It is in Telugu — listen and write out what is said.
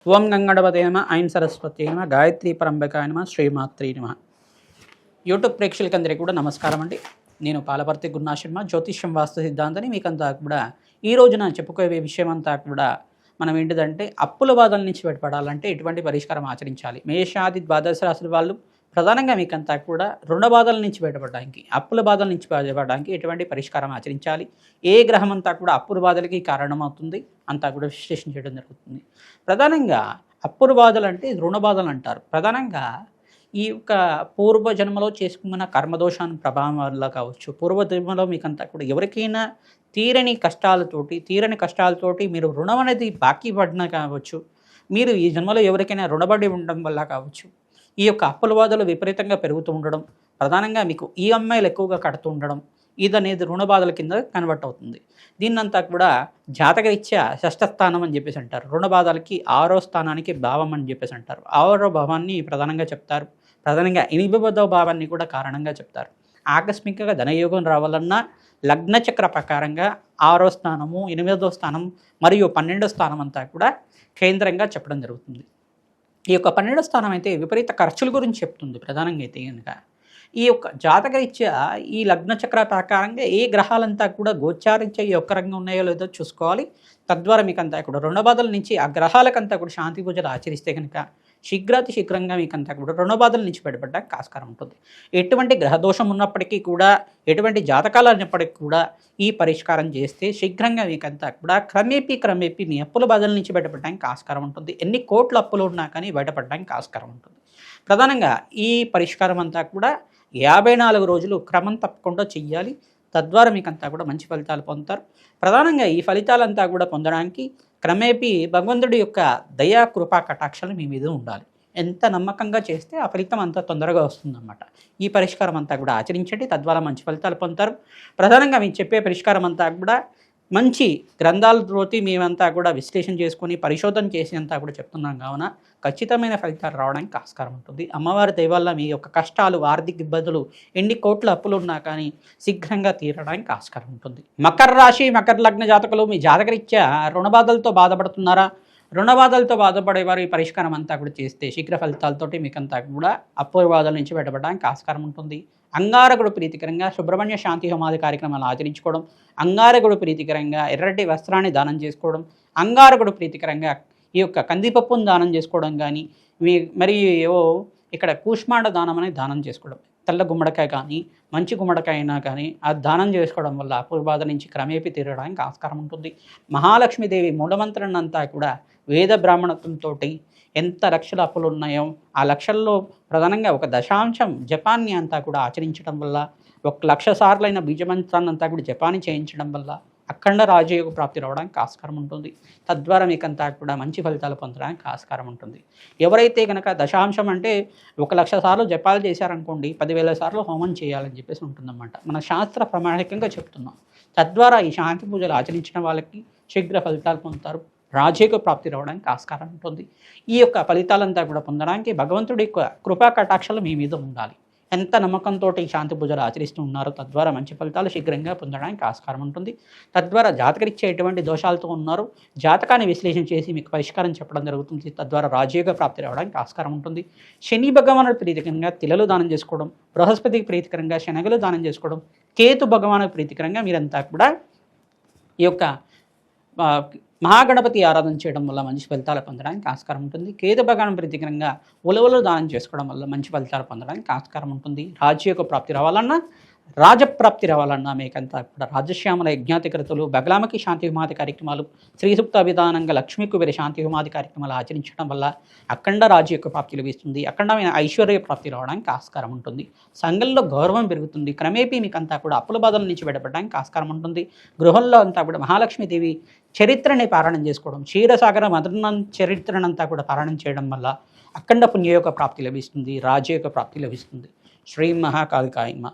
ఓం గంగణపతే నమ, ఐం సరస్వతి నమ, గాయత్రీ పరంబకాయ నమ, శ్రీమాత్రి నమ. యూట్యూబ్ ప్రేక్షకులందరికీ కూడా నమస్కారం అండి. నేను పాలపర్తి గురునాశర్మ, జ్యోతిష్యం వాస్తు సిద్ధాంతాన్ని మీకంతా కూడా ఈ రోజున చెప్పుకోవే విషయం అంతా కూడా మనం ఏంటిదంటే అప్పుల బాధల నుంచి బయటపడాలంటే ఎటువంటి పరిష్కారం ఆచరించాలి. మేషాది ద్వాదశ రాశుల వాళ్ళు ప్రధానంగా మీకంతా కూడా రుణ బాధల నుంచి బయటపడడానికి, అప్పుల బాధల నుంచి బయటపడడానికి ఎటువంటి పరిష్కారం ఆచరించాలి, ఏ గ్రహం అంతా కూడా అప్పుల బాధలకి కారణమవుతుంది అంతా కూడా విశ్లేషణ చేయడం జరుగుతుంది. ప్రధానంగా అప్పుల బాధలు అంటే రుణ బాధలు అంటారు. ప్రధానంగా ఈ యొక్క పూర్వజన్మలో చేసుకున్న కర్మదోషాన్ని ప్రభావం వల్ల కావచ్చు, పూర్వజన్మలో మీకంతా కూడా ఎవరికైనా తీరని కష్టాలతోటి మీరు రుణం అనేది బాకీ పడినా కావచ్చు, మీరు ఈ జన్మలో ఎవరికైనా రుణపడి ఉండడం వల్ల కావచ్చు, ఈ యొక్క అప్పుల బాధలు విపరీతంగా పెరుగుతూ ఉండడం, ప్రధానంగా మీకు ఈఎంఐలు ఎక్కువగా కడుతూ ఉండడం, ఇది అనేది రుణ బాధల కింద కన్వర్ట్ అవుతుంది. దీన్నంతా కూడా జాతకరీత్యా షష్ఠ స్థానం అని చెప్పేసి అంటారు. రుణ బాధలకి 6వ స్థానానికి భావం అని చెప్పేసి అంటారు. 6వ భావాన్ని ప్రధానంగా చెప్తారు. ప్రధానంగా 8వ భావాన్ని కూడా కారణంగా చెప్తారు. ఆకస్మికంగా ధనయోగం రావాలన్నా లగ్నచక్ర ప్రకారంగా 6వ స్థానము, 8వ స్థానం మరియు 12వ స్థానం అంతా కూడా కేంద్రంగా చెప్పడం జరుగుతుంది. ఈ యొక్క 12వ స్థానం అయితే విపరీత ఖర్చుల గురించి చెప్తుంది. ప్రధానంగా అయితే కనుక ఈ యొక్క జాతకరీత్యా ఈ లగ్నచక్ర ప్రకారంగా ఏ గ్రహాలంతా కూడా గోచారించే యొక్క రంగం ఉన్నాయో లేదో చూసుకోవాలి. తద్వారా మీకు అంతా కూడా రుణ బాధల నుంచి ఆ గ్రహాలకంతా కూడా శాంతి పూజలు ఆచరిస్తే కనుక శీఘ్రంగా మీకంతా కూడా రుణ బాధల నుంచి బయటపడడానికి ఆస్కారం ఉంటుంది. ఎటువంటి గ్రహదోషం ఉన్నప్పటికీ కూడా, ఎటువంటి జాతకాలు ఉన్నప్పటికీ కూడా ఈ పరిష్కారం చేస్తే శీఘ్రంగా మీకంతా కూడా క్రమేపీ మీ అప్పుల బాధల నుంచి బయటపడడానికి ఆస్కారం ఉంటుంది. ఎన్ని కోట్ల అప్పులు ఉన్నా కానీ బయటపడడానికి ఆస్కారం ఉంటుంది. ప్రధానంగా ఈ పరిష్కారం అంతా కూడా 54 రోజులు క్రమం తప్పకుండా చెయ్యాలి. తద్వారా మీకంతా కూడా మంచి ఫలితాలు పొందుతారు. ప్రధానంగా ఈ ఫలితాలంతా కూడా పొందడానికి క్రమేపీ భగవంతుడి యొక్క దయా కృపా కటాక్షాలు మీ మీద ఉండాలి. ఎంత నమ్మకంగా చేస్తే ఆ ఫలితం అంత తొందరగా వస్తుందన్నమాట. ఈ పరిష్కారం అంతా కూడా ఆచరించండి. తద్వారా మంచి ఫలితాలు పొందుతారు. ప్రధానంగా మేము చెప్పే పరిష్కారం అంతా కూడా మంచి గ్రంథాలతోటి మేమంతా కూడా విశ్లేషణ చేసుకొని పరిశోధన చేసి అంతా కూడా చెప్తున్నాం కావున ఖచ్చితమైన ఫలితాలు రావడానికి ఆస్కారం ఉంటుంది. అమ్మవారి దయ వల్ల మీ యొక్క కష్టాలు, ఆర్థిక ఇబ్బందులు, ఎన్ని కోట్ల అప్పులు ఉన్నా కానీ శీఘ్రంగా తీరడానికి ఆస్కారం ఉంటుంది. మకర రాశి, మకర లగ్న జాతకులు మీ జాతకరీత్యా రుణబాధలతో బాధపడుతున్నారా? రుణబాధలతో బాధపడేవారు ఈ పరిష్కారం అంతా కూడా చేస్తే శీఘ్ర ఫలితాలతోటి మీకంతా కూడా అప్పుల బాధల నుంచి బయటపడడానికి ఆస్కారం ఉంటుంది. అంగారకుడు ప్రీతికరంగా సుబ్రహ్మణ్య శాంతి హోమాది కార్యక్రమాలు ఆచరించుకోవడం, అంగారకుడు ప్రీతికరంగా ఎర్రటి వస్త్రాన్ని దానం చేసుకోవడం, అంగారకుడు ప్రీతికరంగా ఈ యొక్క కందిపప్పును దానం చేసుకోవడం కానీ, మరి ఏవో ఇక్కడ కూష్మాండ దానం అనేది దానం చేసుకోవడం, తెల్ల గుమ్మడికాయ కానీ మంచి గుమ్మడికాయ అయినా కానీ అది దానం చేసుకోవడం వల్ల అప్పుల బాధ నుంచి క్రమేపీ తీరడానికి ఆస్కారం ఉంటుంది. మహాలక్ష్మీదేవి మూఢమంత్రాన్ని అంతా కూడా వేద బ్రాహ్మణత్వంతో ఎంత లక్షల అప్పులు ఉన్నాయో ఆ లక్షల్లో ప్రధానంగా 1 జపాన్ని అంతా కూడా ఆచరించడం వల్ల, 1,00,000 సార్లైన బీజమంత్రాన్ని అంతా కూడా జపాన్ని చేయించడం వల్ల అఖండ రాజయోగ ప్రాప్తి రావడానికి ఆస్కారం ఉంటుంది. తద్వారా మీకంతా కూడా మంచి ఫలితాలు పొందడానికి ఆస్కారం ఉంటుంది. ఎవరైతే కనుక 1 అంటే 1,00,000 సార్లు జపాలు చేశారనుకోండి, 10,000 సార్లు హోమం చేయాలని చెప్పేసి ఉంటుందన్నమాట. మన శాస్త్ర ప్రామాణికంగా చెప్తున్నాం. తద్వారా ఈ శాంతి పూజలు ఆచరించిన వాళ్ళకి శీఘ్ర ఫలితాలు పొందుతారు. రాజయోగ ప్రాప్తి రావడానికి ఆస్కారం ఉంటుంది. ఈ యొక్క ఫలితాలంతా కూడా పొందడానికి భగవంతుడి యొక్క కృపా కటాక్షాలు మీ మీద ఉండాలి. ఎంత నమ్మకంతో ఈ శాంతి పూజలు ఆచరిస్తూ ఉన్నారో తద్వారా మంచి ఫలితాలు శీఘ్రంగా పొందడానికి ఆస్కారం ఉంటుంది. తద్వారా జాతకరీత్యా ఎటువంటి దోషాలతో ఉన్నారో జాతకాన్ని విశ్లేషణ చేసి మీకు పరిష్కారం చెప్పడం జరుగుతుంది. తద్వారా రాజయోగ ప్రాప్తి రావడానికి ఆస్కారం ఉంటుంది. శని భగవానుడు ప్రీతికరంగా తిలలు దానం చేసుకోవడం, బృహస్పతికి ప్రీతికరంగా శనగలు దానం చేసుకోవడం, కేతు భగవానుడు ప్రీతికరంగా మీరంతా కూడా ఈ యొక్క మహాగణపతి ఆరాధన చేయడం వల్ల మంచి ఫలితాలు పొందడానికి ఆస్కారం ఉంటుంది. కేతు భగవాన్ ప్రీతికరంగా ఉలవలు దానం చేసుకోవడం వల్ల మంచి ఫలితాలు పొందడానికి ఆస్కారం ఉంటుంది. రాజ్యోగ ప్రాప్తి రావాలన్నా, రాజప్రాప్తి రావాలన్నా మీకంతా కూడా రాజశ్యామల యజ్ఞాతికృతులు, బగలామకి శాంతి హోమాది కార్యక్రమాలు, శ్రీ సూక్త విధానంగా లక్ష్మీ కుబేర శాంతి హోమాది కార్యక్రమాలు ఆచరించడం వల్ల అఖండ రాజ్యోగ ప్రాప్తి లభిస్తుంది. అఖండమైన ఐశ్వర్య ప్రాప్తి రావడానికి ఆస్కారం ఉంటుంది. సంఘంలో గౌరవం పెరుగుతుంది. క్రమేపీ మీకంతా కూడా అప్పుల బాధల నుంచి బయటపడడానికి ఆస్కారం ఉంటుంది. గృహంలో అంతా కూడా మహాలక్ష్మీదేవి చరిత్రని పారాయణం చేసుకోవడం, క్షీరసాగర మదనం చరిత్రనంతా కూడా పారాయణం చేయడం వల్ల అఖండ పుణ్యయోగ ప్రాప్తి లభిస్తుంది. రాజయోగ ప్రాప్తి లభిస్తుంది. శ్రీ మహాకాళికాయమ.